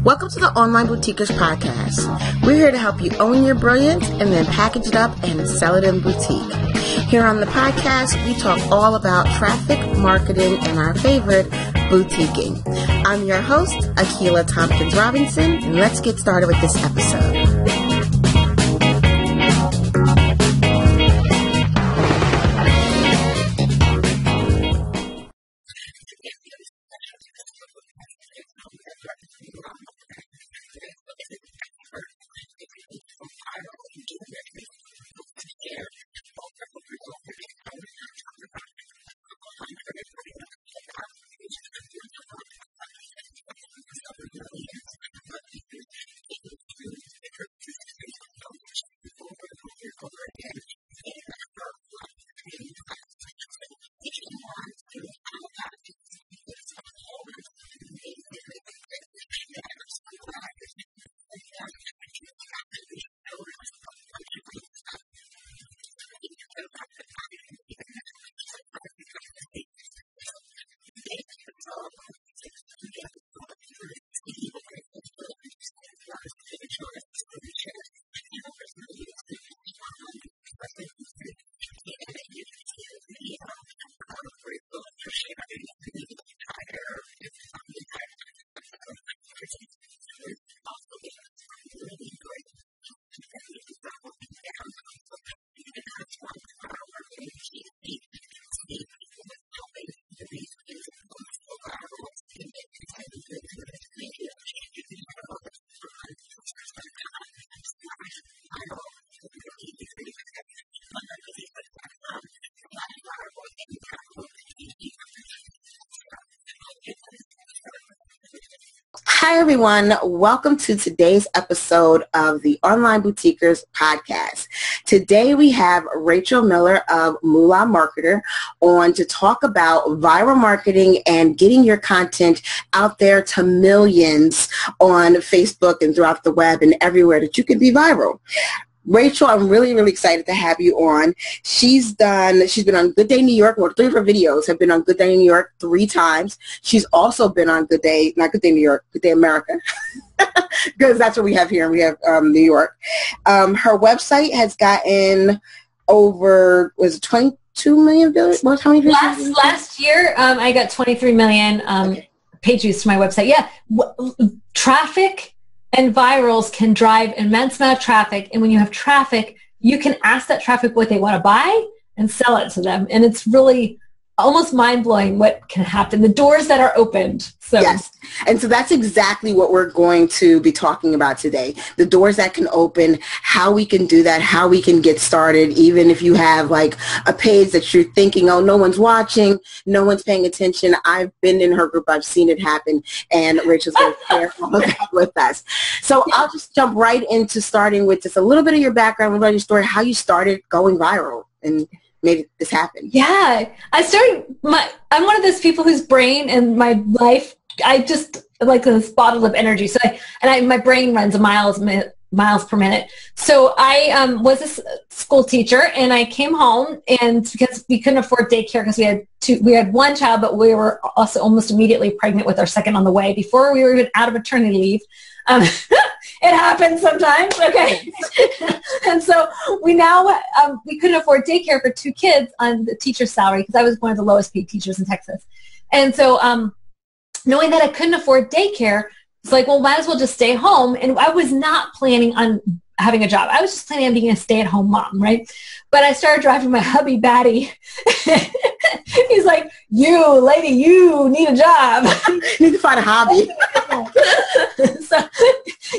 Welcome to the Online Boutiquers Podcast. We're here to help you own your brilliance and then package it up and sell it in boutique. Here on the podcast, we talk all about traffic, marketing, and our favorite, boutiquing. I'm your host, Akila Tompkins Robinson, and let's get started with this episode. Hi, everyone. Welcome to today's episode of the Online Boutiquers Podcast. Today, we have Rachel Miller of Moolah Marketer on to talk about viral marketing and getting your content out there to millions on Facebook and throughout the web and everywhere that you can be viral. Rachel, I'm really, really excited to have you on. She's been on Good Day New York. Well, 3 of her videos have been on Good Day New York 3 times. She's also been on Good Day, not Good Day New York, Good Day America, because that's what we have here. We have New York. Her website has gotten over, was it 22 million views? How many views? Last year, I got 23 million page views to my website. Yeah, traffic and virals can drive immense amount of traffic, and when you have traffic, you can ask that traffic what they want to buy and sell it to them, and it's really almost mind-blowing what can happen, the doors that are opened. So yes, and so that's exactly what we're going to be talking about today, the doors that can open, how we can do that, how we can get started, even if you have like a page that you're thinking, oh, no one's watching, no one's paying attention. I've been in her group, I've seen it happen, and Rachel's going to share all of that with us. So I'll just jump right into starting with just a little bit of your background, a little bit of your story, how you started going viral and made this happen. Yeah, I'm one of those people whose brain and my life, I just like this bottle of energy. So my brain runs miles per minute. So I was a school teacher, and I came home, and because we couldn't afford daycare because we had 1 child, but we were also almost immediately pregnant with our second on the way before we were even out of maternity leave. It happens sometimes, okay? And so we couldn't afford daycare for 2 kids on the teacher's salary because I was one of the lowest paid teachers in Texas. And so knowing that I couldn't afford daycare, it's like, well, might as well just stay home. And I was not planning on having a job. I was just planning on being a stay-at-home mom, right? But I started driving my hubby batty. He's like, you, lady, you need a job. You need to find a hobby. So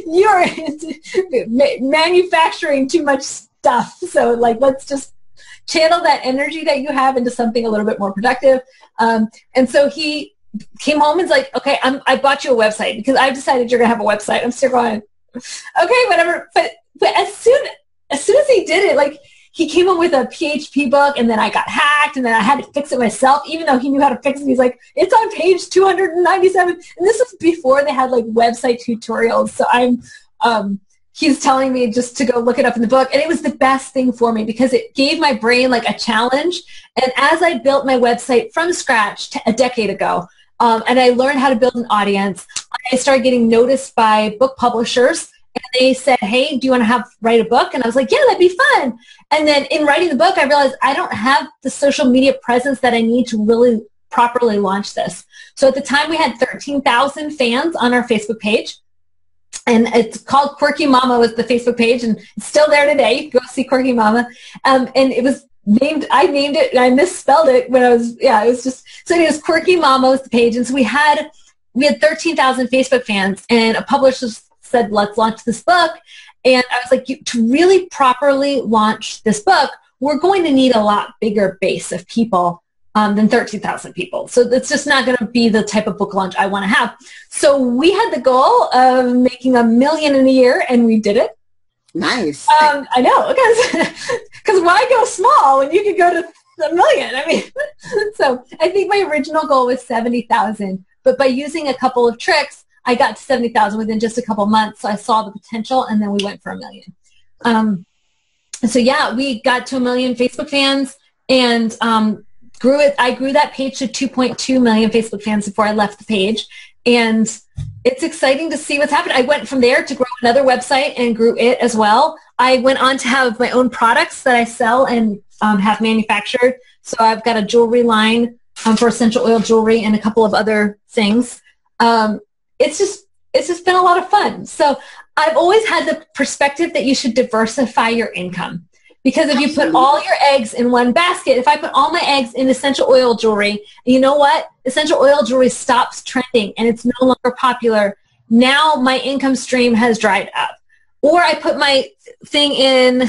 you're manufacturing too much stuff. So like, let's just channel that energy that you have into something a little bit more productive. And so he came home and was like, okay, I bought you a website because I've decided you're going to have a website. I'm still going, okay, whatever. But as soon as he did it, like, he came up with a PHP book, and then I got hacked, and then I had to fix it myself, even though he knew how to fix it. He's like, it's on page 297. And this was before they had like website tutorials. So he's telling me just to go look it up in the book. And it was the best thing for me because it gave my brain like a challenge. And as I built my website from scratch a decade ago, and I learned how to build an audience, I started getting noticed by book publishers, and they said, hey, do you want to write a book? And I was like, yeah, that'd be fun. And then in writing the book, I realized I don't have the social media presence that I need to really properly launch this. So at the time, we had 13,000 fans on our Facebook page. And it's called Quirky Mama was the Facebook page, and it's still there today. You can go see Quirky Mama. And it was I named it, and I misspelled it when it was just, so it was Quirky Mama was the page. And so we had 13,000 Facebook fans, and a publisher said, let's launch this book. And I was like, to really properly launch this book, we're going to need a lot bigger base of people than 13,000 people. So it's just not going to be the type of book launch I want to have. So we had the goal of making $1 million in a year, and we did it. Nice. I know, because why go small when you could go to $1 million? I mean, so I think my original goal was 70,000, but by using a couple of tricks, I got to 70,000 within just a couple months. So I saw the potential, and then we went for $1 million. So yeah, we got to 1 million Facebook fans, and grew it. I grew that page to 2.2 million Facebook fans before I left the page. And it's exciting to see what's happened. I went from there to grow another website and grew it as well. I went on to have my own products that I sell and have manufactured. So I've got a jewelry line for essential oil jewelry and a couple of other things. It's just been a lot of fun. So I've always had the perspective that you should diversify your income. Because if you put all your eggs in one basket, if I put all my eggs in essential oil jewelry, you know what? Essential oil jewelry stops trending and it's no longer popular. Now my income stream has dried up. Or I put my thing in,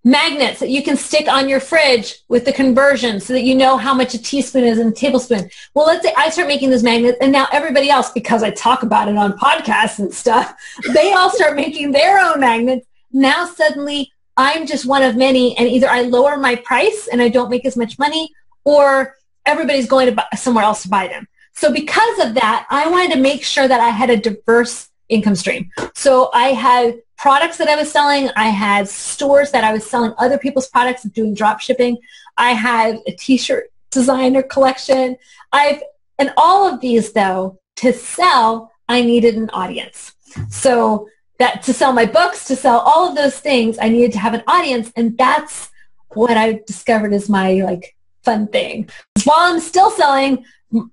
magnets that you can stick on your fridge with the conversion so that you know how much a teaspoon is in a tablespoon. Well, let's say I start making those magnets, and now everybody else, because I talk about it on podcasts and stuff, they all start making their own magnets. Now suddenly I'm just one of many, and either I lower my price and I don't make as much money, or everybody's going to buy somewhere else to buy them. So because of that, I wanted to make sure that I had a diverse income stream. So I had products that I was selling. I had stores that I was selling other people's products and doing drop shipping. I had a t-shirt designer collection. And all of these, though, to sell, I needed an audience. So that to sell my books, to sell all of those things, I needed to have an audience. And that's what I discovered is my fun thing. While I'm still selling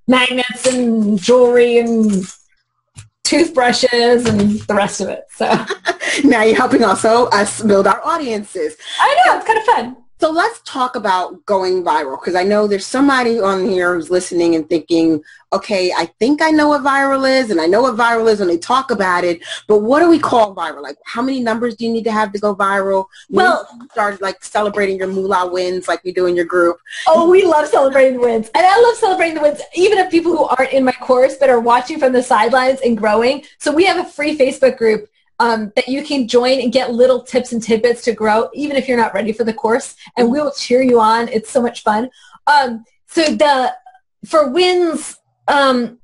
magnets and jewelry and toothbrushes and the rest of it. So now you're helping also us build our audiences. I know, it's kind of fun. So let's talk about going viral, because I know there's somebody on here who's listening and thinking, okay, I think I know what viral is, and I know what viral is when they talk about it, but what do we call viral? Like, how many numbers do you need to have to go viral? Well, you start celebrating your Moolah wins like you do in your group. Oh, we love celebrating wins. And I love celebrating the wins, even of people who aren't in my course but are watching from the sidelines and growing. So we have a free Facebook group that you can join and get little tips and tidbits to grow, even if you're not ready for the course. And we will cheer you on. It's so much fun. For wins, an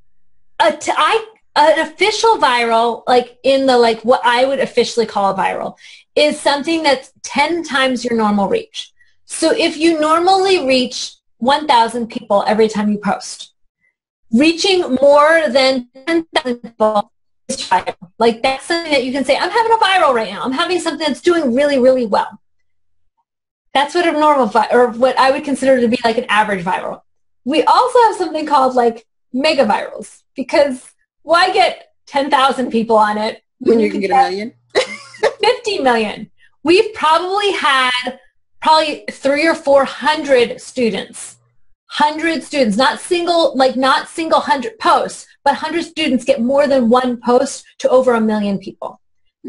official viral, in the what I would officially call a viral, is something that's 10 times your normal reach. So if you normally reach 1,000 people every time you post, reaching more than 10,000 people, that's something that you can say, I'm having a viral right now. I'm having something that's doing really, really well. That's what a normal or what I would consider to be an average viral. We also have something called mega virals, because why get 10,000 people on it when you can get 1 million? 50 million. We've probably had 300 or 400 students. 100 students, not single 100 posts, but 100 students get more than one post to over 1 million people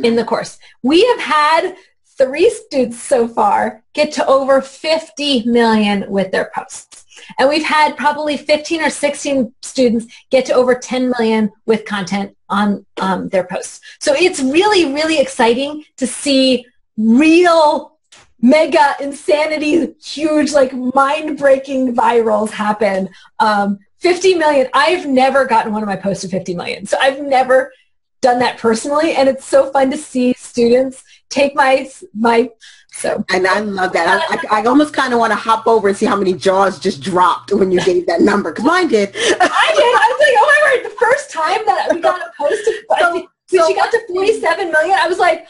in the course. We have had 3 students so far get to over 50 million with their posts. And we've had probably 15 or 16 students get to over 10 million with content on their posts. So it's really, really exciting to see real mega insanity, huge, mind-breaking virals happen. 50 million. I've never gotten one of my posts to 50 million. So I've never done that personally. And it's so fun to see students take my So, and I love that. I almost kind of want to hop over and see how many jaws just dropped when you gave that number, because mine did. I did. I was like, oh my word, the first time that we got a post, when she got to 47 million, I was like,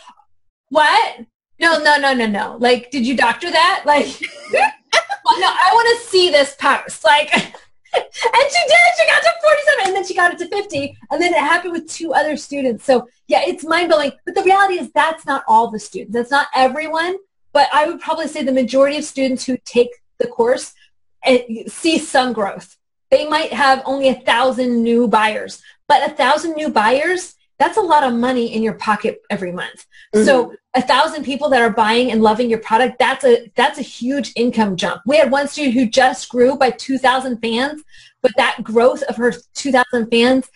what? No. Like, did you doctor that? Like, well, no, I want to see this post. Like, and she did. She got to 47, and then she got it to 50, and then it happened with 2 other students. So, yeah, it's mind-blowing. But the reality is that's not all the students. That's not everyone. But I would probably say the majority of students who take the course see some growth. They might have only 1,000 new buyers, but 1,000 new buyers, that's a lot of money in your pocket every month. Mm-hmm. So 1,000 people that are buying and loving your product, that's a huge income jump. We had one student who just grew by 2,000 fans, but that growth of her 2,000 fans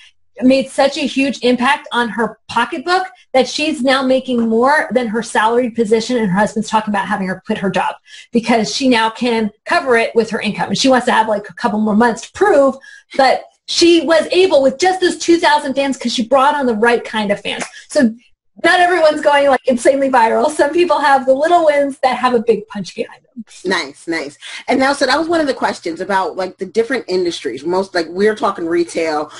made such a huge impact on her pocketbook that she's now making more than her salaried position, and her husband's talking about having her quit her job because she now can cover it with her income. And she wants to have like a couple more months to prove that she was able with just those 2,000 fans because she brought on the right kind of fans. So not everyone's going like insanely viral. Some people have the little wins that have a big punch behind them. Nice. And now, so that was one of the questions about like the different industries. Most, like, we're talking retail.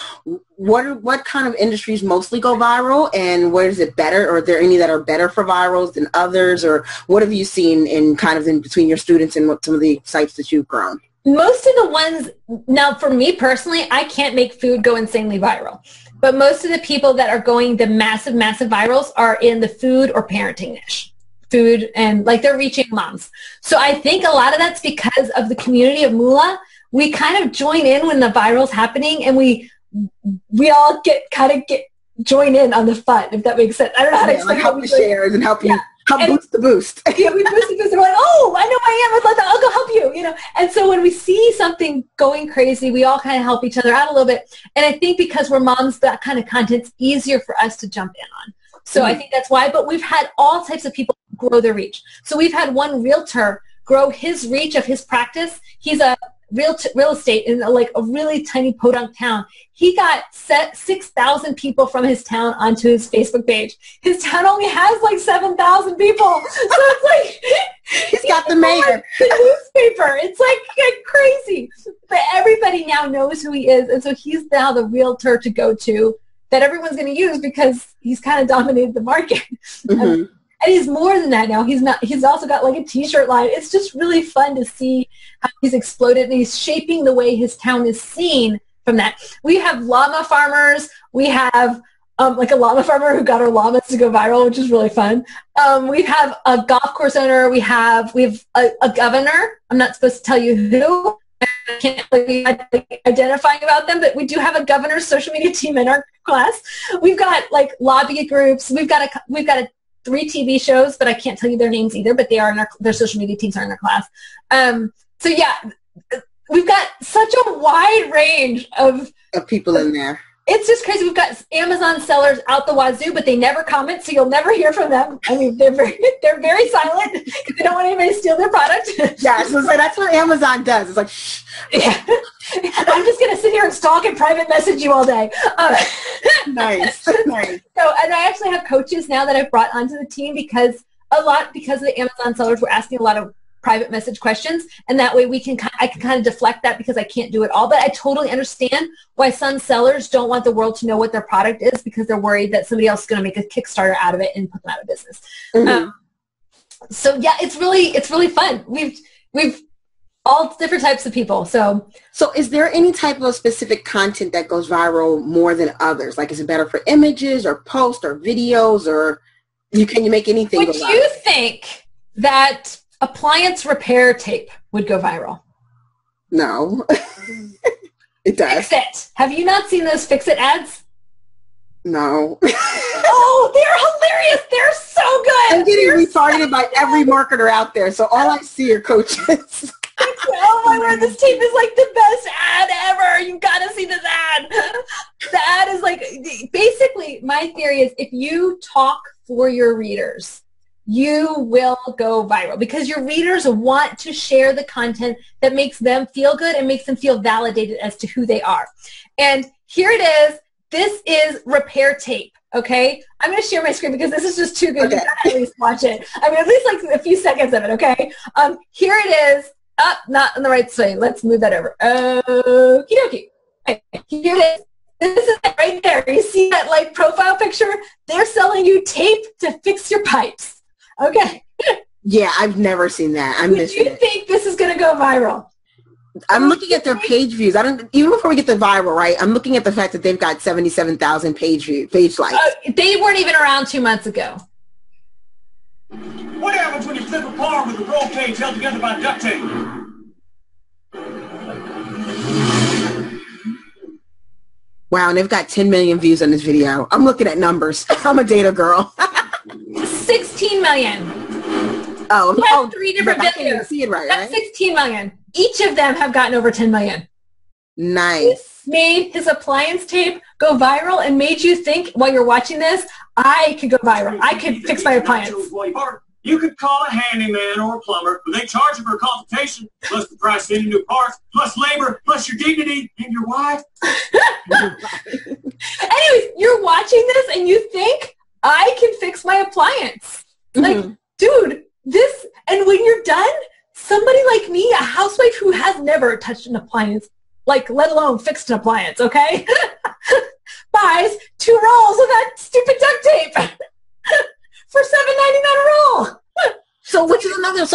What kind of industries mostly go viral, and where is it better? Or are there any that are better for virals than others? Or what have you seen in kind of in between your students and what some of the sites that you've grown? Most of the ones, now for me personally, I can't make food go insanely viral. But most of the people that are going the massive virals are in the food or parenting niche. Food, and like they're reaching moms. So I think a lot of that's because of the community of Moolah. We kind of join in when the viral's happening, and we all join in on the fun, if that makes sense. I don't know how to explain. Like help the shares and help you. Help boost the boost. Yeah, we boost the boost. And we're like, oh, I know I am. I'd love that. I'll go help you, And so when we see something going crazy, we all kind of help each other out a little bit. And I think because we're moms, that kind of content's easier for us to jump in on. So I think that's why. But we've had all types of people grow their reach. So we've had one realtor grow his reach of his practice. He's a real estate in like a really tiny podunk town. He got 6,000 people from his town onto his Facebook page. His town only has like 7,000 people. So it's like he's got the mayor. The newspaper. It's like crazy. But everybody now knows who he is, and so he's now the realtor to go to that everyone's going to use because he's kind of dominated the market. Mm-hmm. And he's more than that now. He's also got like a t-shirt line. It's just really fun to see how he's exploded, and he's shaping the way his town is seen from that. We have llama farmers. We have like a llama farmer who got our llamas to go viral, which is really fun. We have a golf course owner. We have a governor. I'm not supposed to tell you who. I can't identifying about them, but we do have a governor's social media team in our class. We've got like lobby groups. We've got 3 TV shows, but I can't tell you their names either, but they are in their social media teams are in our class. So yeah, we've got such a wide range of people in there. It's just crazy. We've got Amazon sellers out the wazoo, but they never comment, so you'll never hear from them. I mean, they're very silent because they don't want anybody to steal their product. Yeah, so that's what Amazon does. It's like, shh. Yeah. I'm just going to sit here and stalk and private message you all day. Nice. So, and I actually have coaches now that I've brought onto the team because of the Amazon sellers were asking a lot of private message questions, and that way I can kind of deflect that because I can't do it all. But I totally understand why some sellers don't want the world to know what their product is because they're worried that somebody else is going to make a Kickstarter out of it and put them out of business. Mm-hmm. So yeah, it's really fun. We've all different types of people. So is there any type of specific content that goes viral more than others? Like, is it better for images or posts or videos, or can you make anything go viral? Would you think that appliance repair tape would go viral? No. It does. Fix It. Have you not seen those Fix It ads? No. Oh, they're hilarious. They're so good. I'm getting retargeted by every marketer out there, so all I see are coaches. Oh my word, this tape is like the best ad ever. You gotta see this ad. The ad is like, basically, my theory is if you talk for your readers, you will go viral because your readers want to share the content that makes them feel good and makes them feel validated as to who they are. And here it is. This is repair tape. okay? I'm going to share my screen because this is just too good. Okay. You gotta at least watch it. I mean, at least like a few seconds of it, okay? Here it is. Not in the right way. Let's move that over. Okie dokie. Okay, here it is. This is it right there. You see that like profile picture? They're selling you tape to fix your pipes. Okay. Yeah, I've never seen that. I'm Would you think this is going to go viral? I'm looking at their page views. Even before we get the viral, right? I'm looking at the fact that they've got 77,000 page likes. They weren't even around 2 months ago. What happens when you flip a car with a roll cage held together by duct tape? Wow, and they've got 10 million views on this video. I'm looking at numbers. I'm a data girl. 16 million. Oh, three different videos. I can't even see it right, That's 16 million. Each of them have gotten over 10 million. Nice. This made his appliance tape go viral and made you think while you're watching this, I could go viral. I could fix my appliance. You could call a handyman or a plumber, but they charge you for a consultation, plus the price of any new parts, plus labor, plus your dignity and your wife. Anyways, you're watching this and you think, I can fix my appliance. Like, dude, this, and when you're done, somebody like me, a housewife who has never touched an appliance, like, let alone fixed an appliance, okay, buys 2 rolls of that stupid duct tape for $7.99 a roll. So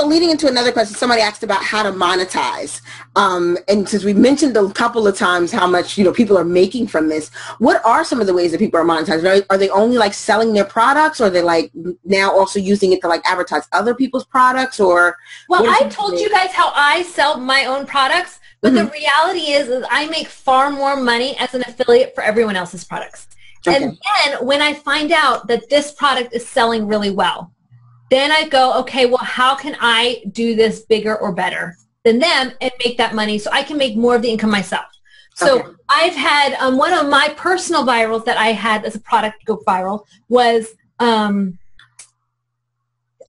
leading into another question, somebody asked about how to monetize. And since we mentioned a couple of times how much, people are making from this, what are some of the ways that people are monetizing? Are they only like selling their products, or are they like now also using it to like advertise other people's products, or? Well, I told you guys how I sell my own products, but the reality is I make far more money as an affiliate for everyone else's products. Okay. And then when I find out that this product is selling really well, then I go, okay, well, how can I do this bigger or better than them and make that money so I can make more of the income myself? So I've had one of my personal virals that I had as a product go viral was, here,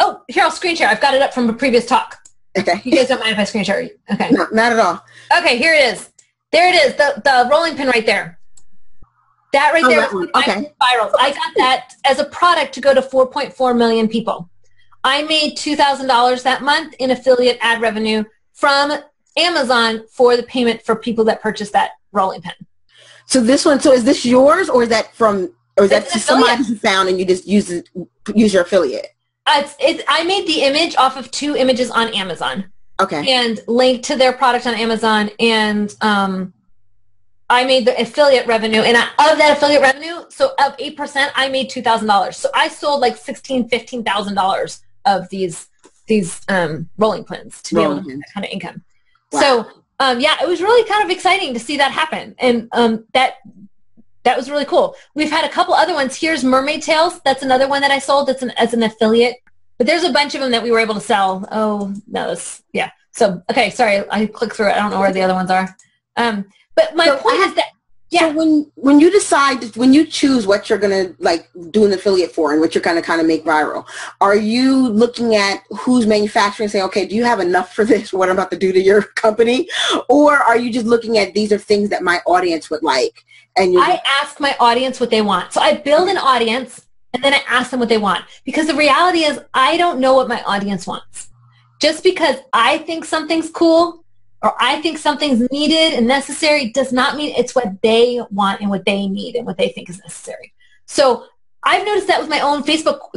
I'll screen share. I've got it up from a previous talk. Okay. You guys don't mind if I screen share? Okay. No, not at all. Okay, here it is. There it is, the rolling pin right there. That right there was my virals. I got that as a product to go to 4.4 million people. I made $2,000 that month in affiliate ad revenue from Amazon for the payment for people that purchased that rolling pin. So this one, is this yours, or is that just somebody you found and you just use your affiliate? I made the image off of 2 images on Amazon. Okay. And linked to their product on Amazon, and I made the affiliate revenue, and of that affiliate revenue, so of 8%, I made $2,000. So I sold like $15,000 of these rolling pins to be able to get that kind of income. Wow. So yeah, it was really kind of exciting to see that happen, and that was really cool. We've had a couple other ones. Here's Mermaid Tails. That's another one that I sold. That's as an affiliate. But there's a bunch of them that we were able to sell. Oh no, yeah. So okay, sorry, I clicked through it. I don't know where the other ones are. But my point is that, yeah. So when you decide, when you choose what you're going to like do an affiliate for and what you're going to kind of make viral, are you looking at who's manufacturing and saying, okay, do you have enough for this, for what I'm about to do to your company? Or are you just looking at these are things that my audience would like? And I ask my audience what they want. So I build an audience and then I ask them what they want. Because the reality is I don't know what my audience wants. Just because I think something's cool or I think something's needed and necessary does not mean it's what they want and what they need and what they think is necessary. So I've noticed that with my own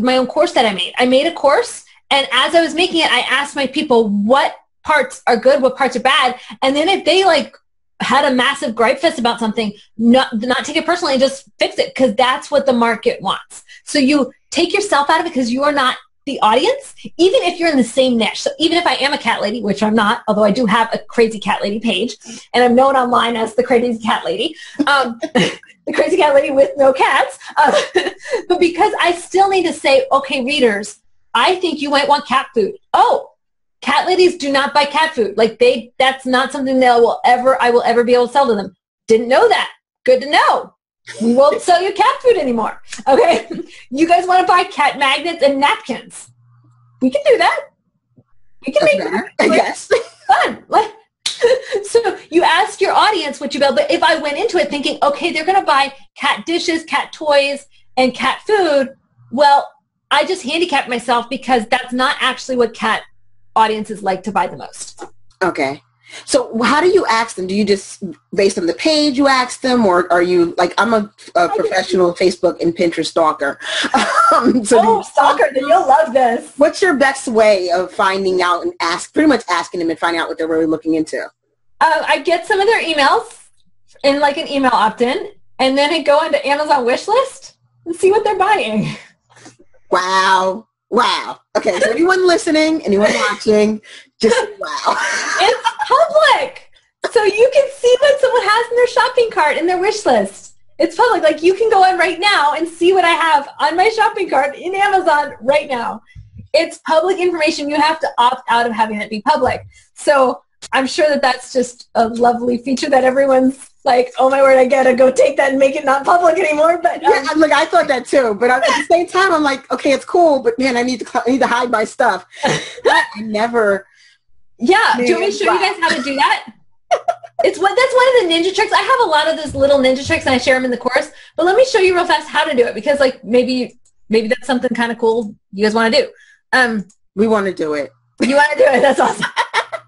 my own course that I made. I made a course, and as I was making it, I asked my people what parts are good, what parts are bad, and then if they like had a massive gripe fest about something, not take it personally and just fix it, because that's what the market wants. So you take yourself out of it because you are not the audience, even if you're in the same niche. So even if I am a cat lady, which I'm not, although I do have a crazy cat lady page, and I'm known online as the crazy cat lady, the crazy cat lady with no cats, but because I still need to say, okay, readers, I think you might want cat food. Oh, cat ladies do not buy cat food. Like that's not something that I will ever be able to sell to them. Didn't know that. Good to know. We won't sell you cat food anymore. Okay? You guys want to buy cat magnets and napkins. We can do that. We can make that. I guess. Fun. So you ask your audience what you build. But if I went into it thinking, okay, they're going to buy cat dishes, cat toys, and cat food, well, I just handicapped myself because that's not actually what cat audiences like to buy the most. Okay. So how do you ask them? Do you just, based on the page, you ask them, or are you like, I'm a professional Facebook and Pinterest stalker. Stalker, then you'll love this. What's your best way of finding out and pretty much asking them and finding out what they're really looking into? I get some of their emails in like an email opt-in, and then I go into Amazon wish list and see what they're buying. Wow. Okay, so anyone listening, anyone watching, just wow. It's public. So you can see what someone has in their shopping cart, in their wish list. It's public. Like, you can go on right now and see what I have on my shopping cart in Amazon right now. It's public information. You have to opt out of having it be public. So I'm sure that that's just a lovely feature that everyone's like, oh my word, I gotta go take that and make it not public anymore. But yeah, look, I thought that too. But at the same time, I'm like, okay, it's cool, but man, I need to hide my stuff. I never. Yeah, do you want me to show you guys how to do that? That's one of the ninja tricks. I have a lot of those little ninja tricks, and I share them in the course. But let me show you real fast how to do it, because like maybe that's something kind of cool you guys want to do. We want to do it. You want to do it? That's awesome.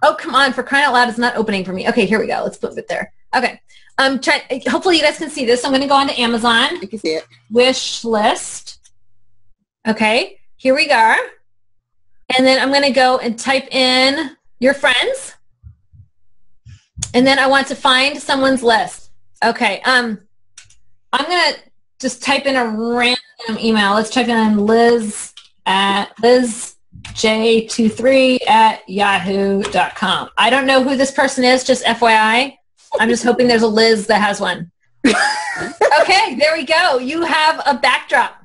Oh, come on! For crying out loud, it's not opening for me. Okay, here we go. Let's flip it there. Okay. Hopefully you guys can see this. I'm going to go on to Amazon. I can see it. Wish list. Okay, here we go. And then I'm going to go and type in your friends. And then I want to find someone's list. Okay, I'm going to just type in a random email. Let's type in lizj23@yahoo.com. I don't know who this person is, just FYI. I'm just hoping there's a Liz that has one. Okay, there we go. You have a backdrop.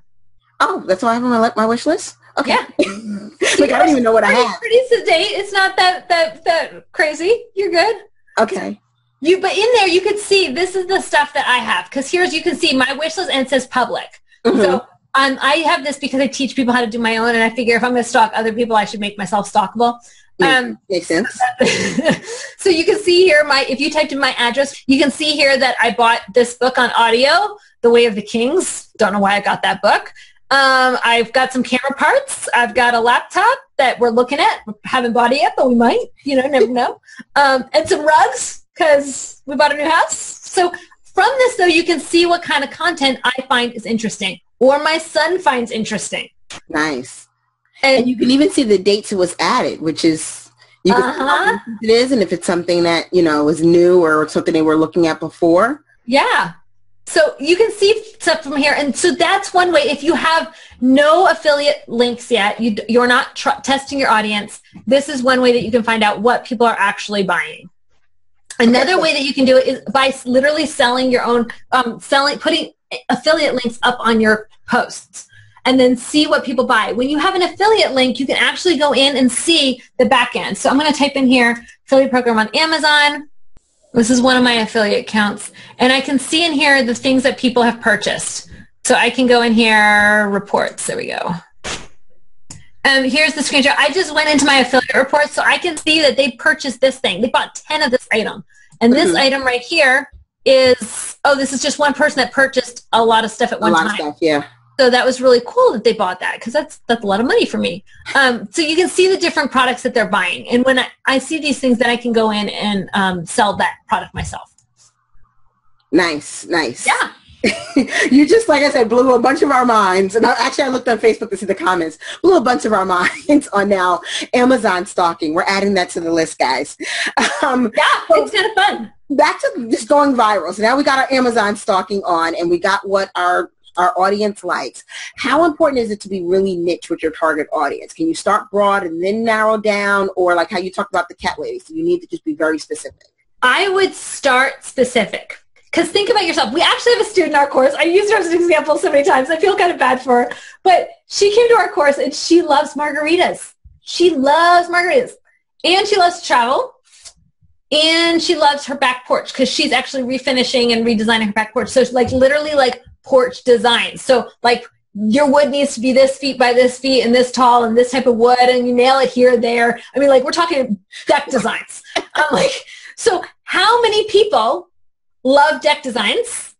Oh, that's why I have on my wish list? Okay. Yeah. Like, I don't even know what I have. Pretty sedate. It's not that crazy. You're good. Okay. But in there, you could see this is the stuff that I have. Because you can see my wish list, and it says public. Mm-hmm. So I have this because I teach people how to do my own, and I figure if I'm going to stalk other people, I should make myself stalkable. Makes sense. So you can see here, if you typed in my address, you can see here that I bought this book on audio, The Way of the Kings. Don't know why I got that book. I've got some camera parts. I've got a laptop that we're looking at. We haven't bought it yet, but we might. Never know. And some rugs, because we bought a new house. So from this, though, you can see what kind of content I find is interesting, or my son finds interesting. Nice. And you can even see the dates it was added, which is, you can see how it is, and if it's something that, was new or something they were looking at before. Yeah. So you can see stuff from here. And so that's one way. If you have no affiliate links yet, you're not testing your audience, this is one way that you can find out what people are actually buying. Another way that you can do it is by literally selling your own, putting affiliate links up on your posts, and then see what people buy. When you have an affiliate link, you can actually go in and see the back end. So I'm going to type in here, affiliate program on Amazon. This is one of my affiliate accounts. And I can see in here the things that people have purchased. So I can go in here, reports. There we go. Here's the screenshot. I just went into my affiliate report, so I can see that they purchased this thing. They bought 10 of this item. And this item right here is, this is just one person that purchased a lot of stuff at one time. A lot of stuff, yeah. So that was really cool that they bought that, because that's a lot of money for me. So you can see the different products that they're buying. And when I see these things, then I can go in and sell that product myself. Nice. Yeah. You just, like I said, blew a bunch of our minds. And I looked on Facebook to see the comments. Blew a bunch of our minds on now Amazon stalking. We're adding that to the list, guys. It's kind of fun. Back to just going viral. So now we got our Amazon stalking on, and we got what our audience likes. How important is it to be really niche with your target audience? Can you start broad and then narrow down, or like how you talked about the cat ladies? So you need to just be very specific. I would start specific. Because think about yourself. We actually have a student in our course. I used her as an example so many times. I feel kind of bad for her. But she came to our course, and she loves margaritas. She loves margaritas. And she loves to travel. And she loves her back porch, because she's actually refinishing and redesigning her back porch. So literally porch design. So your wood needs to be this feet by this feet and this tall and this type of wood, and you nail it here, there. I mean, we're talking deck designs. So how many people love deck designs,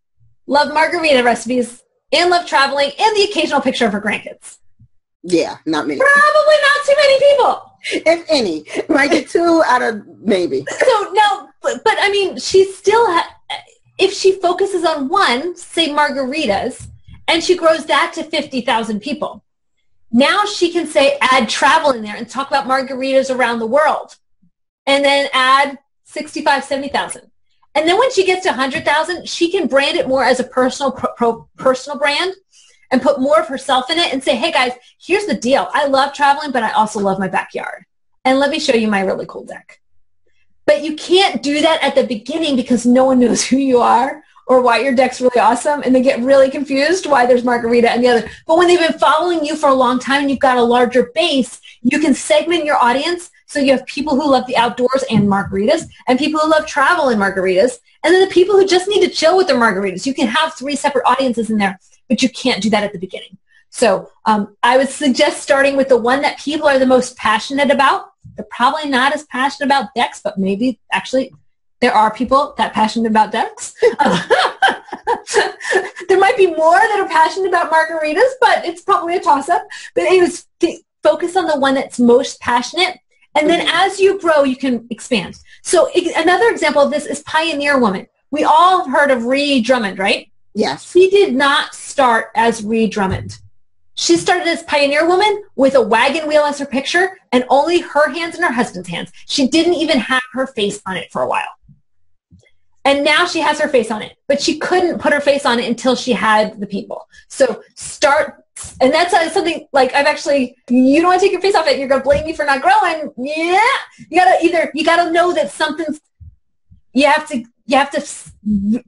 love margarita recipes, and love traveling and the occasional picture of her grandkids. Yeah, not many. Probably not too many people. If any. Might get 2 out of maybe. So no, but I mean, she still, if she focuses on one, say margaritas, and she grows that to 50,000 people, now she can say add travel in there and talk about margaritas around the world, and then add 65, 70,000. And then when she gets to 100,000, she can brand it more as a personal brand and put more of herself in it and say, hey guys, here's the deal. I love traveling, but I also love my backyard. And let me show you my really cool deck. But you can't do that at the beginning because no one knows who you are or why your deck's really awesome, and they get really confused why there's margarita and the other. But when they've been following you for a long time and you've got a larger base, you can segment your audience. So you have people who love the outdoors and margaritas, and people who love travel and margaritas, and then the people who just need to chill with their margaritas. You can have 3 separate audiences in there, but you can't do that at the beginning. So I would suggest starting with the one that people are the most passionate about. They're probably not as passionate about decks, but maybe actually there are people that are passionate about decks. There might be more that are passionate about margaritas, but it's probably a toss-up. But anyways, focus on the one that's most passionate. And then as you grow, you can expand. So another example of this is Pioneer Woman. We all have heard of Ree Drummond, right? Yes. She did not start as Ree Drummond. She started as Pioneer Woman with a wagon wheel as her picture and only her hands and her husband's hands. She didn't even have her face on it for a while. And now she has her face on it, but she couldn't put her face on it until she had the people. So start, and that's something like you don't want to take your face off it. You're going to blame me for not growing. Yeah. You gotta know that something's, you have to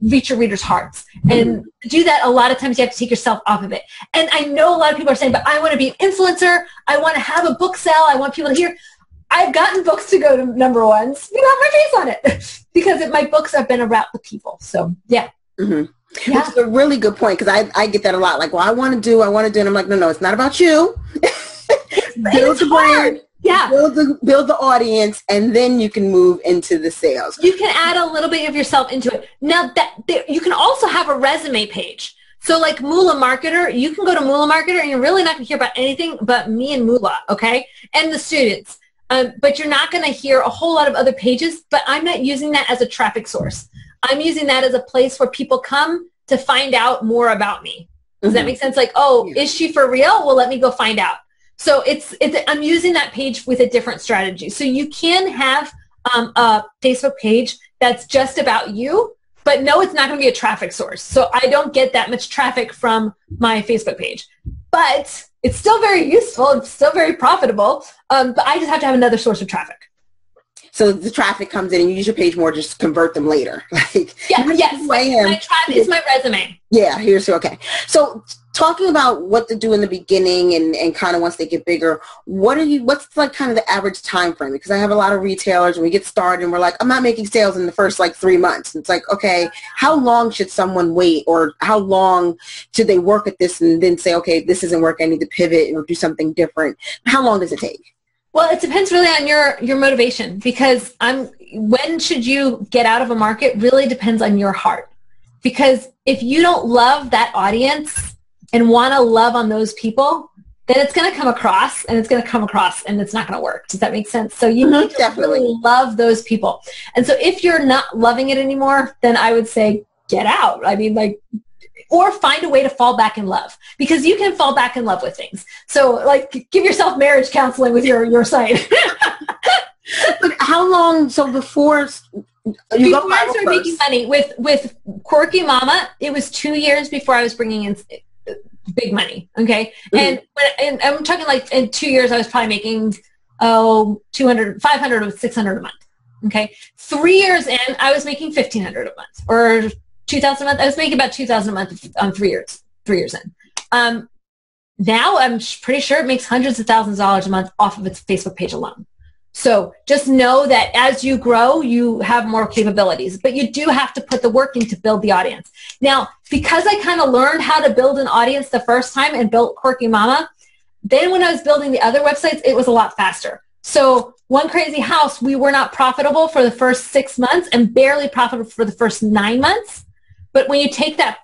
reach your readers' hearts. And to do that, a lot of times you have to take yourself off of it. And I know a lot of people are saying, but I want to be an influencer. I want to have a book sell. I want people to hear. I've gotten books to go to number ones without my face on it because my books have been about the people. So, yeah. Mm-hmm. Yeah. Which is a really good point because I get that a lot. Like, well, I want to do. And I'm like, no, it's not about you. Build the brand. Yeah. Build the audience, and then you can move into the sales. You can add a little bit of yourself into it. Now, you can also have a resume page. So like Moolah Marketer, you can go to Moolah Marketer, and you're really not going to hear about anything but me and Moolah, okay, and the students. But you're not going to hear a whole lot of other pages, but I'm not using that as a traffic source. I'm using that as a place where people come to find out more about me. Does that make sense? Like, oh, is she for real? Well, let me go find out. So I'm using that page with a different strategy. So you can have a Facebook page that's just about you, but no, it's not going to be a traffic source. So I don't get that much traffic from my Facebook page. But it's still very useful. It's still very profitable. But I just have to have another source of traffic. So the traffic comes in and you use your page more, just convert them later. Like, yes. My traffic is my resume. Yeah, okay. So talking about what to do in the beginning and kind of once they get bigger, what's like kind of the average time frame? Because I have a lot of retailers and we get started and we're like, I'm not making sales in the first like 3 months. And it's like, okay, how long should someone wait, or how long should they work at this and then say, okay, this isn't working, I need to pivot or do something different? How long does it take? Well, it depends really on your motivation, because when should you get out of a market really depends on your heart. Because if you don't love that audience and want to love on those people, then it's going to come across and it's not going to work. Does that make sense? So you need to really love those people. And so if you're not loving it anymore, then I would say get out. I mean, like, or find a way to fall back in love, because you can fall back in love with things. So like give yourself marriage counseling with your site. But how long, so before I started making money with Quirky Mama, it was 2 years before I was bringing in big money. Okay. And I'm talking like in 2 years, I was probably making, 500 or 600 a month. Okay. 3 years in, I was making 1,500 a month, or 2,000 a month. I was making about 2,000 a month on 3 years in. Now I'm pretty sure it makes hundreds of thousands of dollars a month off of its Facebook page alone. So just know that as you grow, you have more capabilities, but you do have to put the work in to build the audience. Now, because I kind of learned how to build an audience the first time and built Quirky Mama, then when I was building the other websites, it was a lot faster. So One Crazy House, we were not profitable for the first 6 months and barely profitable for the first 9 months. But when you take the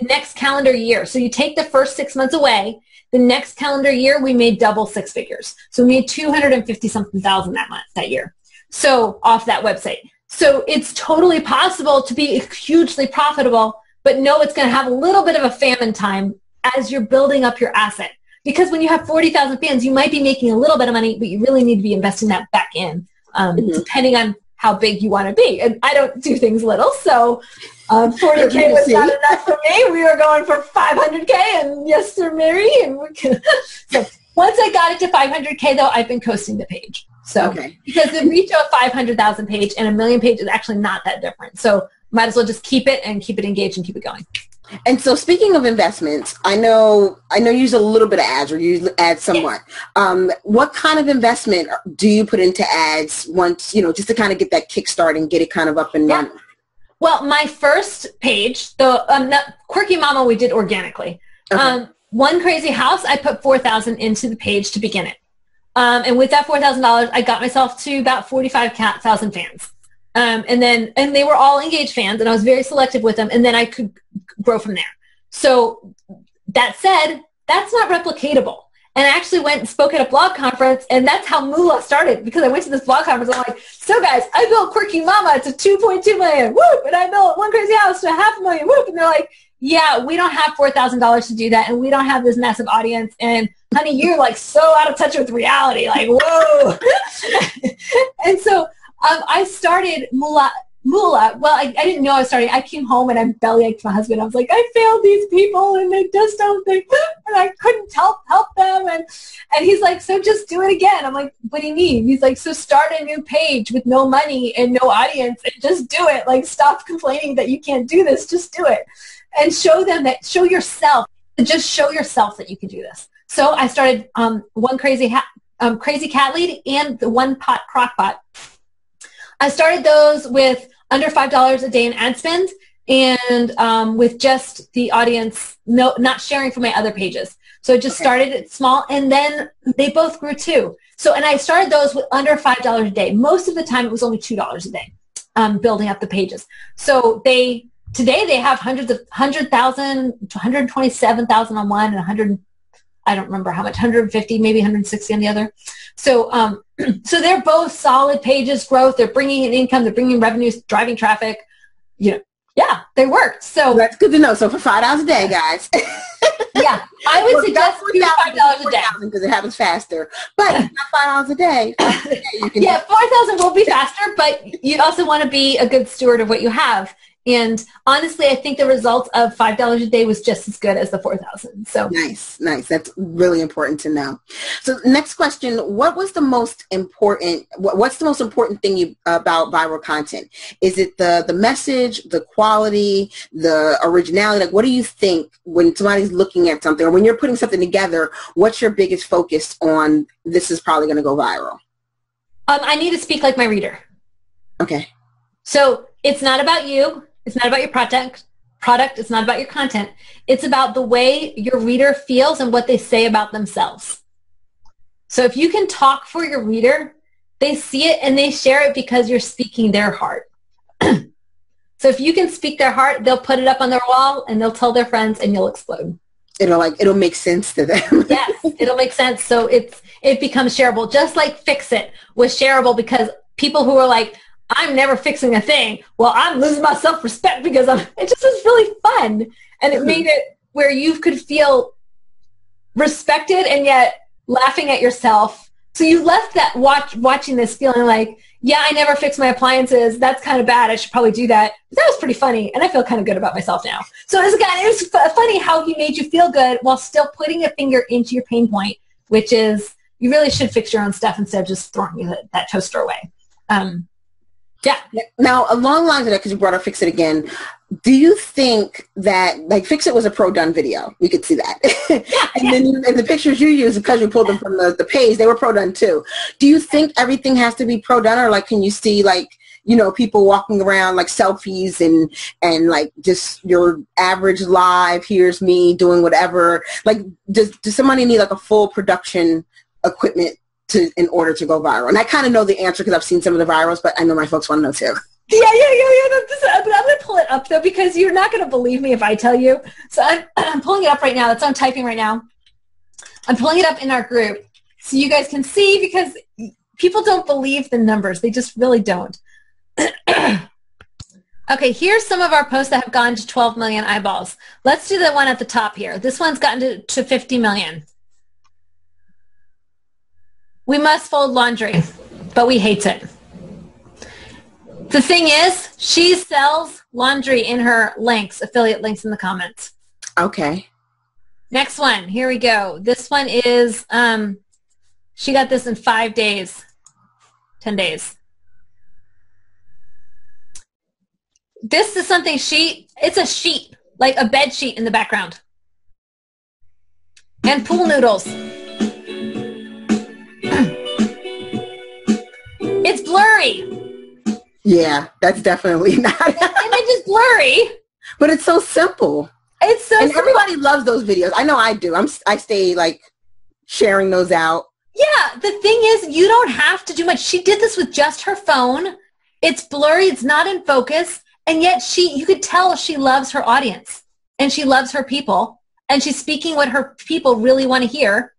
next calendar year, so you take the first 6 months away, the next calendar year, we made double six figures. So we made 250-something thousand that year. So off that website. So it's totally possible to be hugely profitable, but no, it's going to have a little bit of a famine time as you're building up your asset. Because when you have 40,000 fans, you might be making a little bit of money, but you really need to be investing that back in, depending on how big you want to be. And I don't do things little, so 40K was not enough for me. We were going for 500K, and yes, sir, Mary. And so once I got it to 500K, though, I've been coasting the page. So because the reach of a 500,000 page and a million page is actually not that different. So might as well just keep it engaged and keep it going. And so speaking of investments, I know you use a little bit of ads, or you use ads somewhat. Yes. What kind of investment do you put into ads once, just to kind of get that kickstart and get it kind of up and running? Well, my first page, the Quirky Mama, we did organically. Okay. One Crazy House, I put $4,000 into the page to begin it. And with that $4,000, I got myself to about 45,000 fans. And they were all engaged fans, and I was very selective with them, and then I could grow from there. So that said, that's not replicatable. And I actually went and spoke at a blog conference, and that's how Moolah started, because I went to this blog conference. I'm like, so guys, I built Quirky Mama to 2.2 million, whoop, and I built One Crazy House to 500,000, whoop. And they're like, yeah, we don't have $4,000 to do that, and we don't have this massive audience, and honey, you're like so out of touch with reality, like, whoa. And so I started Moolah. Well, I didn't know I was starting. I came home and I bellyached my husband. I was like, I failed these people and they just don't think, and I couldn't help them. And he's like, so just do it again. I'm like, what do you mean? He's like, so start a new page with no money and no audience and just do it. Like, stop complaining that you can't do this. Just do it. And show yourself that you can do this. So I started One Crazy Cat Lead and the One Pot Crock Pot. I started those with under $5 a day in ad spend, and with just the audience not sharing from my other pages. So I just started it small, and then they both grew too. So, and I started those with under $5 a day. Most of the time it was only $2 a day, building up the pages. So today they have 100,000 to 127,000 on one, and I don't remember how much, 150, maybe 160 on the other. So, so they're both solid pages, growth. They're bringing in income. They're bringing revenues, driving traffic. Yeah, they worked. So that's good to know. So for $5 a day, guys. Yeah, I would suggest $5 a day because it happens faster. But $5 a day, you can. Yeah, 4,000 will be faster, but you also want to be a good steward of what you have. And honestly, I think the results of $5 a day was just as good as the 4,000. So nice. That's really important to know. So next question: what's the most important thing about viral content? Is it the message, the quality, the originality? Like, what do you think when somebody's looking at something, or when you're putting something together? What's your biggest focus on? This is probably going to go viral. I need to speak like my reader. Okay. So it's not about you. It's not about your product. It's not about your content. It's about the way your reader feels and what they say about themselves. So if you can talk for your reader, they see it and they share it because you're speaking their heart. So if you can speak their heart, they'll put it up on their wall and they'll tell their friends and you'll explode. It'll make sense to them. Yes, it'll make sense. So it becomes shareable. Just like Fix It was shareable because people who were like, I'm never fixing a thing. Well, I'm losing my self-respect because it just was really fun. And it made it where you could feel respected and yet laughing at yourself. So you left that watching this feeling like, yeah, I never fix my appliances. That's kind of bad. I should probably do that. But that was pretty funny. And I feel kind of good about myself now. So it was funny how he made you feel good while still putting a finger into your pain point, which is you really should fix your own stuff instead of just throwing that toaster away. Yeah. Now, along the lines of that, because you brought up Fix It again, do you think that, like, Fix It was a pro-done video? We could see that. Then in the pictures you used, because you pulled them from the page, they were pro-done too. Do you think everything has to be pro-done, or, like, can you see, like, people walking around, like, selfies and like, just your average live, here's me doing whatever? Like, does somebody need, like, a full production equipment in order to go viral? And I kind of know the answer because I've seen some of the virals, but I know my folks want to know too. Yeah. I'm going to pull it up, though, because you're not going to believe me if I tell you. So I'm pulling it up right now. That's what I'm typing right now. I'm pulling it up in our group so you guys can see, because people don't believe the numbers. They just really don't. Okay, here's some of our posts that have gone to 12 million eyeballs. Let's do the one at the top here. This one's gotten to 50 million. We must fold laundry, but we hate it. The thing is, she sells laundry in her links, affiliate links in the comments. Okay. Next one. Here we go. This one is, she got this in 5 days, 10 days. This is something it's a sheet, like a bed sheet in the background. And pool noodles. It's blurry. Yeah, that's definitely not. The image is blurry. But it's so simple. It's so and simple. Everybody loves those videos. I know I do. I stay like sharing those out. Yeah, the thing is, you don't have to do much. She did this with just her phone. It's blurry. It's not in focus. And yet you could tell she loves her audience and she loves her people and she's speaking what her people really want to hear.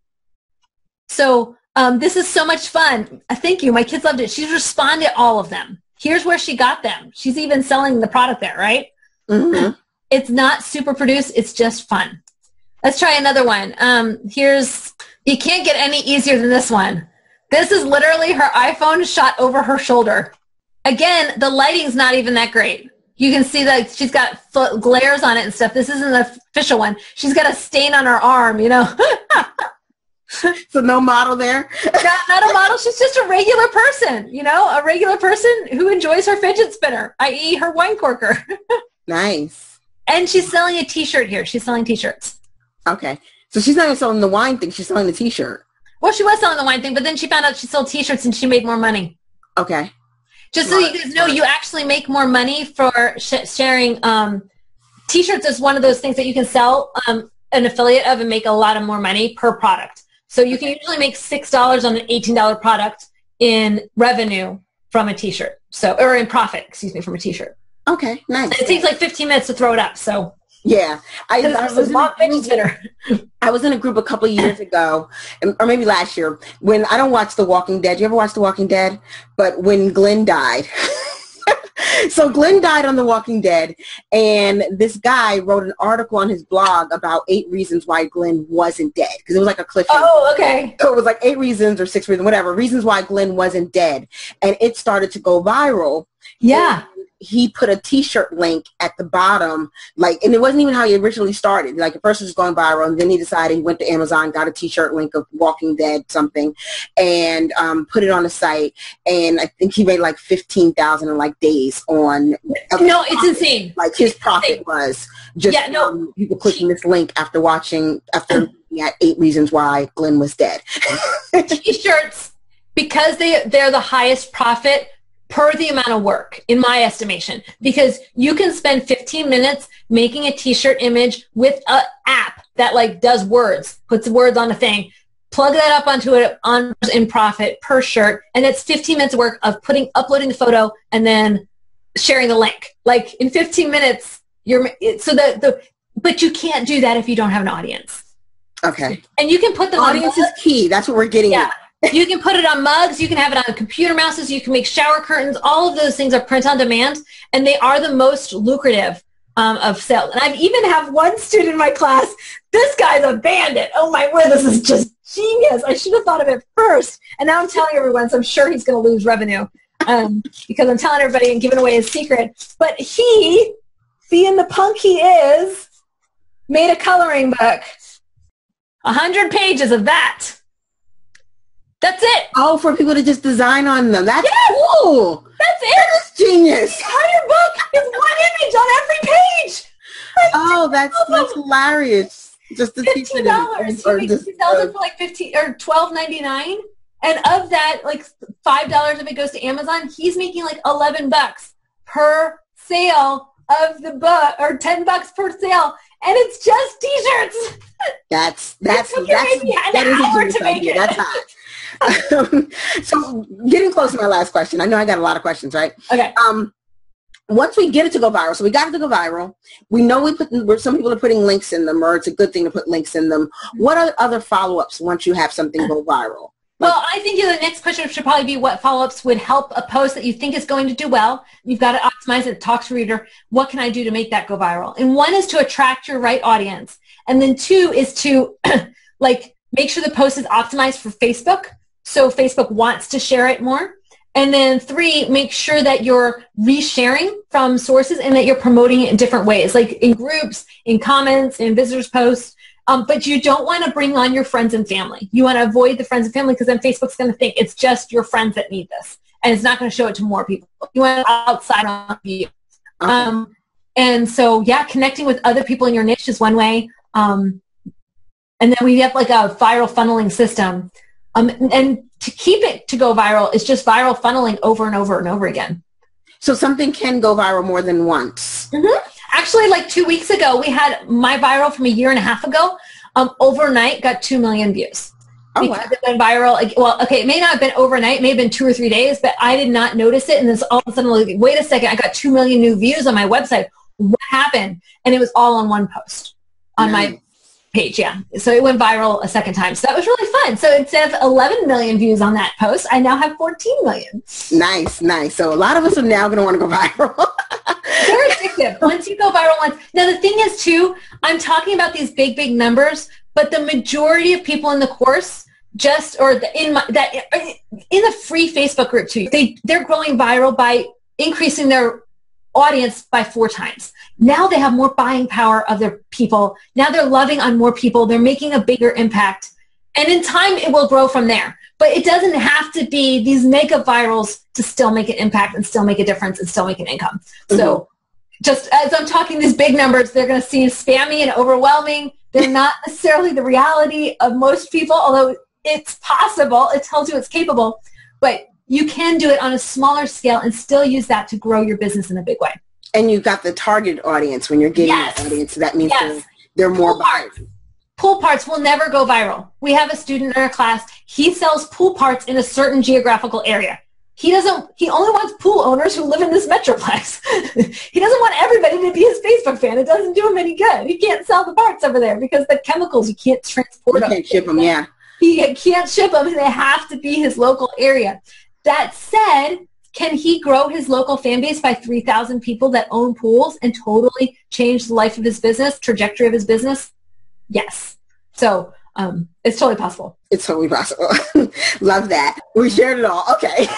So this is so much fun. Thank you. My kids loved it. She's responded to all of them. Here's where she got them. She's even selling the product there, right? Mm-hmm. It's not super produced. It's just fun. Let's try another one. You can't get any easier than this one. This is literally her iPhone shot over her shoulder. Again, the lighting's not even that great. You can see that she's got glares on it and stuff. This isn't the official one. She's got a stain on her arm, you know. So no model there? Not a model. She's just a regular person, you know, a regular person who enjoys her fidget spinner, i.e. her wine corker. Nice. And she's selling a T-shirt here. She's selling T-shirts. Okay. So she's not even selling the wine thing. She's selling the T-shirt. Well, she was selling the wine thing, but then she found out she sold T-shirts and she made more money. Okay. Just so you guys know, you actually make more money for sharing T-shirts. Is one of those things that you can sell an affiliate of and make a lot of more money per product. So you can usually make $6 on an $18 product in revenue from a T-shirt. Or in profit, excuse me, from a T-shirt. Okay, nice. And it takes like 15 minutes to throw it up. So yeah, I was in a group a couple of years ago, or maybe last year, when I don't watch The Walking Dead. You ever watch The Walking Dead? But when Glen died. So Glen died on The Walking Dead, and this guy wrote an article on his blog about 8 reasons why Glen wasn't dead, because it was like a cliffhanger. Oh, okay. So it was like 8 reasons or 6 reasons, whatever, reasons why Glen wasn't dead. And it started to go viral. Yeah. He put a T-shirt link at the bottom, like, and it wasn't even how he originally started. Like, at first it was going viral, and then he decided he went to Amazon, got a T-shirt link of Walking Dead something, and put it on the site. And I think he made like 15,000 in like days on. No, it's insane. Like his profit was just people clicking this link after looking at 8 reasons why Glen was dead. T-shirts, because they're the highest profit per the amount of work, in my estimation, because you can spend 15 minutes making a T-shirt image with an app that like does words, puts words on a thing, plug that up onto it in profit per shirt, and it's 15 minutes of work of uploading the photo and then sharing the link. Like in 15 minutes, but you can't do that if you don't have an audience. Okay. And you can put them audience is key. That's what we're getting at. You can put it on mugs. You can have it on computer mouses. You can make shower curtains. All of those things are print on demand, and they are the most lucrative of sales. And I even have one student in my class. This guy's a bandit. Oh, my word. This is just genius. I should have thought of it first. And now I'm telling everyone, so I'm sure he's going to lose revenue because I'm telling everybody and giving away his secret. But he, being the punk he is, made a coloring book. 100 pages of that. That's it. Oh, for people to just design on them. That's cool. That's it. That is genius. The entire book is one image on every page. Oh, that's hilarious. Just the $15. He makes $2,000 for like $15 or $12.99, and of that, like $5 of it goes to Amazon. He's making like $11 per sale of the book, or $10 per sale, and it's just T-shirts. That is a genius idea. That's hot. So getting close to my last question. I know I got a lot of questions, right? Okay. once we get it to go viral, so we got it to go viral. We know some people are putting links in them, or it's a good thing to put links in them. What are other follow-ups once you have something go viral? Well, I think the next question should probably be what follow-ups would help a post that you think is going to do well. You've got to optimize it, talk to reader. What can I do to make that go viral? And one is to attract your right audience. And then two is to make sure the post is optimized for Facebook, so Facebook wants to share it more. And then three, make sure that you're resharing from sources and that you're promoting it in different ways, like in groups, in comments, in visitors posts. But you don't want to bring on your friends and family. You want to avoid the friends and family because then Facebook's going to think it's just your friends that need this. And it's not going to show it to more people. You want it outside of you. Okay. And so, yeah, connecting with other people in your niche is one way. And then we have like a viral funneling system. And to keep it to go viral is just viral funneling over and over and over again. So something can go viral more than once. Mm-hmm. Actually, like 2 weeks ago, we had my viral from a year and a half ago. Overnight, got 2 million views. Oh, because wow. it went viral. Well, okay, it may not have been overnight. It may have been 2 or 3 days, but I did not notice it. And then all of a sudden, like, wait a second, I got 2 million new views on my website. What happened? And it was all on one post on my page, yeah. So it went viral a second time. So that was really fun. So instead of 11 million views on that post, I now have 14 million. Nice, nice. So a lot of us are now going to want to go viral. They're addictive. Once you go viral once. Now the thing is too, I'm talking about these big numbers, but the majority of people in the course in the free Facebook group too, they're growing viral by increasing their audience by 4 times. Now they have more buying power of their people. Now they're loving on more people. They're making a bigger impact. And in time, it will grow from there. But it doesn't have to be these mega virals to still make an impact and still make a difference and still make an income. Mm-hmm. So just as I'm talking these big numbers, they're going to seem spammy and overwhelming. They're not necessarily the reality of most people, although it's possible. It tells you it's capable. But you can do it on a smaller scale and still use that to grow your business in a big way. And you've got the target audience when you're getting the audience. So that means they're more buyers. Pool parts will never go viral. We have a student in our class. He sells pool parts in a certain geographical area. He only wants pool owners who live in this metroplex. He doesn't want everybody to be his Facebook fan. It doesn't do him any good. He can't sell the parts over there because the chemicals, you can't transport them. You can't ship them, yeah. He can't ship them, and they have to be his local area. That said, can he grow his local fan base by 3,000 people that own pools and totally change the life of his business, trajectory of his business? Yes. So it's totally possible. It's totally possible. Love that. We shared it all. Okay.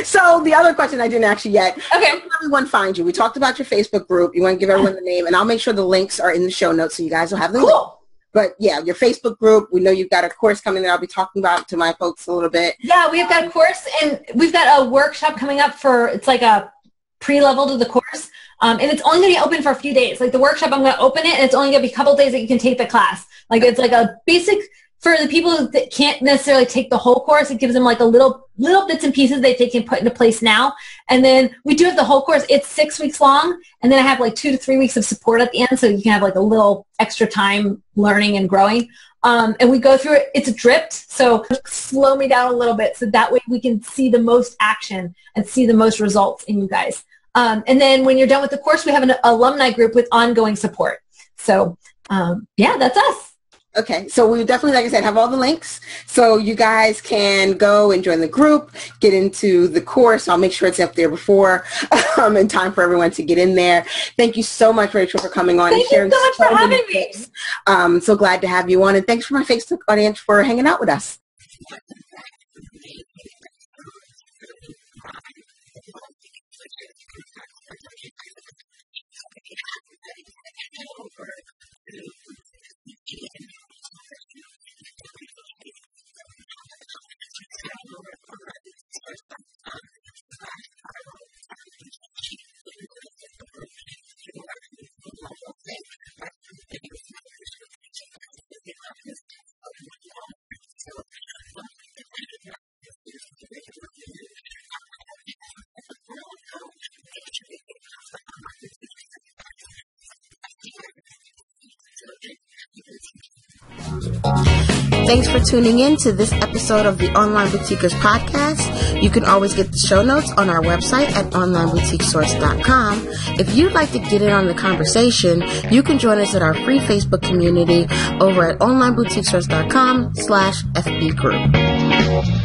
So the other question I didn't ask you yet. Okay. How can everyone find you? We talked about your Facebook group. You want to give everyone the name, and I'll make sure the links are in the show notes so you guys will have them. Cool. But yeah, your Facebook group, we know you've got a course coming that I'll be talking about to my folks a little bit. Yeah, we've got a course, and we've got a workshop coming up it's like a pre-level to the course. And it's only going to be open for a few days. Like the workshop, I'm going to open it, and it's only going to be a couple days that you can take the class. Like it's like a basic, for the people that can't necessarily take the whole course, it gives them like a little bits and pieces that they can put into place now. And then we do have the whole course. It's 6 weeks long, and then I have like 2 to 3 weeks of support at the end, so you can have like a little extra time learning and growing. And we go through it. It's dripped, so slow me down a little bit so that way we can see the most action and see the most results in you guys. And then when you're done with the course, we have an alumni group with ongoing support. So, yeah, that's us. Okay, so we definitely, like I said, have all the links. So you guys can go and join the group, get into the course. I'll make sure it's up there before in time for everyone to get in there. Thank you so much, Rachel, for coming on and sharing so much for having me. I'm so glad to have you on. And thanks for my Facebook audience for hanging out with us. Thanks for tuning in to this episode of the Online Boutiquers podcast. You can always get the show notes on our website at onlineboutiquesource.com. If you'd like to get in on the conversation, you can join us at our free Facebook community over at onlineboutiquesource.com/FB group.